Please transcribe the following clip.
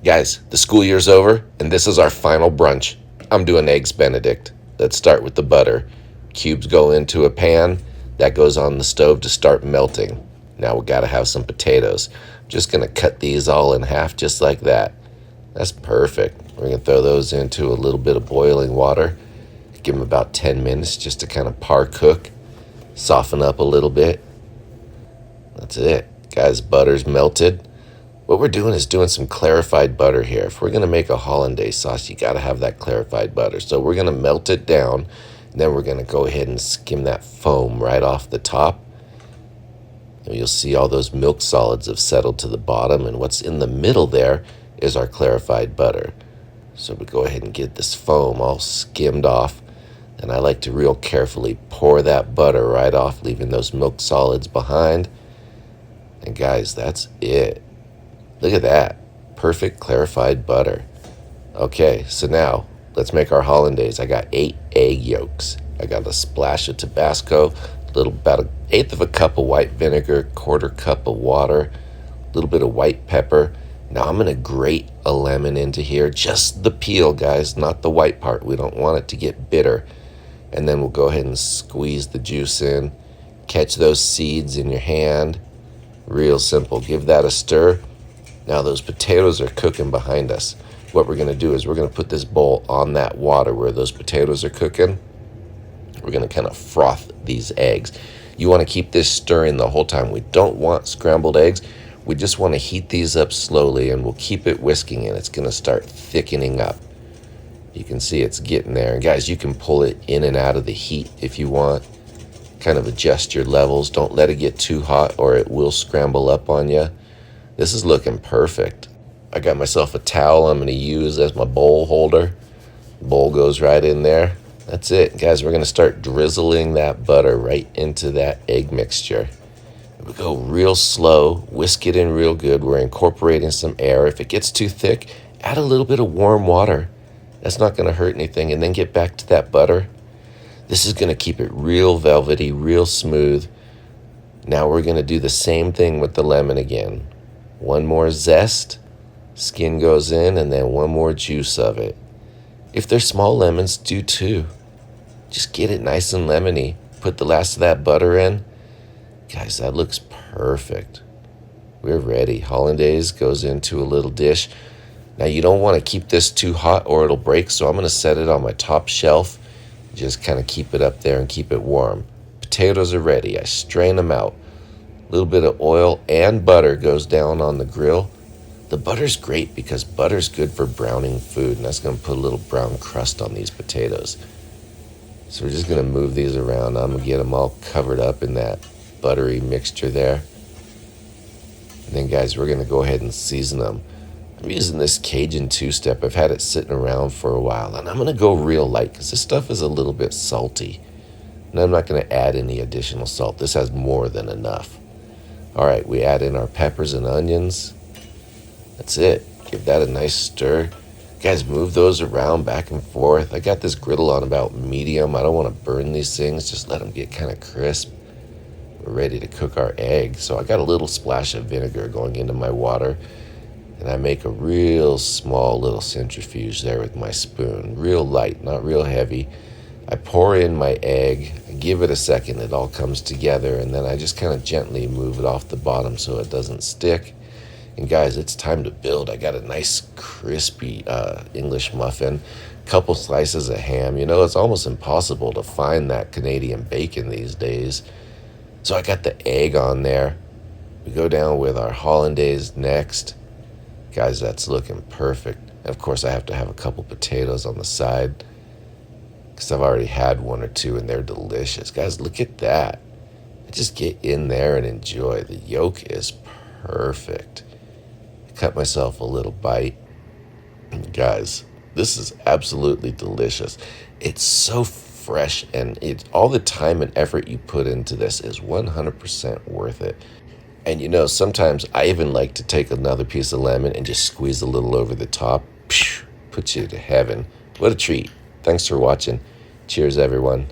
Guys, the school year's over, and this is our final brunch. I'm doing eggs Benedict. Let's start with the butter. Cubes go into a pan. That goes on the stove to start melting. Now we gotta have some potatoes. I'm just gonna cut these all in half just like that. That's perfect. We're gonna throw those into a little bit of boiling water. Give them about 10 minutes just to kind of par cook. Soften up a little bit. That's it. Guys, butter's melted. What we're doing is doing some clarified butter here. If we're going to make a hollandaise sauce, you got to have that clarified butter. So we're going to melt it down, and then we're going to go ahead and skim that foam right off the top. And you'll see all those milk solids have settled to the bottom, and what's in the middle there is our clarified butter. So we go ahead and get this foam all skimmed off, and I like to real carefully pour that butter right off, leaving those milk solids behind. And guys, that's it. Look at that. Perfect clarified butter. Okay, so now let's make our hollandaise. I got 8 egg yolks. I got a splash of Tabasco, about an eighth of a cup of white vinegar, 1/4 cup of water, a little bit of white pepper. Now I'm going to grate a lemon into here. Just the peel, guys, not the white part. We don't want it to get bitter. And then we'll go ahead and squeeze the juice in. Catch those seeds in your hand. Real simple. Give that a stir. Now those potatoes are cooking behind us. What we're going to do is we're going to put this bowl on that water where those potatoes are cooking. We're going to kind of froth these eggs. You want to keep this stirring the whole time. We don't want scrambled eggs. We just want to heat these up slowly, and we'll keep it whisking, and it's going to start thickening up. You can see it's getting there. And guys, you can pull it in and out of the heat if you want. Kind of adjust your levels. Don't let it get too hot or it will scramble up on you. This is looking perfect. I got myself a towel I'm going to use as my bowl holder. Bowl goes right in there. That's it. Guys, we're going to start drizzling that butter right into that egg mixture. We go real slow, whisk it in real good. We're incorporating some air. If it gets too thick, add a little bit of warm water. That's not going to hurt anything. And then get back to that butter. This is going to keep it real velvety, real smooth. Now we're going to do the same thing with the lemon again. One more zest, skin goes in, and then one more juice of it. If they're small lemons, do 2. Just get it nice and lemony. Put the last of that butter in. Guys, that looks perfect. We're ready. Hollandaise goes into a little dish. Now you don't want to keep this too hot or it'll break, so I'm going to set it on my top shelf. Just kind of keep it up there and keep it warm. Potatoes are ready. I strain them out. A little bit of oil and butter goes down on the grill. The butter's great because butter's good for browning food, and that's going to put a little brown crust on these potatoes. So we're just going to move these around. I'm going to get them all covered up in that buttery mixture there. And then, guys, we're going to go ahead and season them. I'm using this Cajun 2-step. I've had it sitting around for a while, and I'm going to go real light because this stuff is a little bit salty. And I'm not going to add any additional salt. This has more than enough. All right, we add in our peppers and onions. That's it. Give that a nice stir. Guys, move those around back and forth. I got this griddle on about medium. I don't want to burn these things. Just let them get kind of crisp. We're ready to cook our egg. So I got a little splash of vinegar going into my water. And I make a real small little centrifuge there with my spoon. Real light, not real heavy. I pour in my egg. I give it a second. It all comes together. And then I just kind of gently move it off the bottom so it doesn't stick. And guys, it's time to build. I got a nice crispy English muffin, couple slices of ham. You know, it's almost impossible to find that Canadian bacon these days. So I got the egg on there. We go down with our hollandaise next. Guys, that's looking perfect. And of course, I have to have a couple potatoes on the side because I've already had 1 or 2 and they're delicious. Guys, look at that. Just get in there and enjoy. The yolk is perfect. Cut myself a little bite. And guys, this is absolutely delicious. It's so fresh, and all the time and effort you put into this is 100% worth it. And you know, sometimes I even like to take another piece of lemon and just squeeze a little over the top. Put you to heaven. What a treat. Thanks for watching. Cheers, everyone.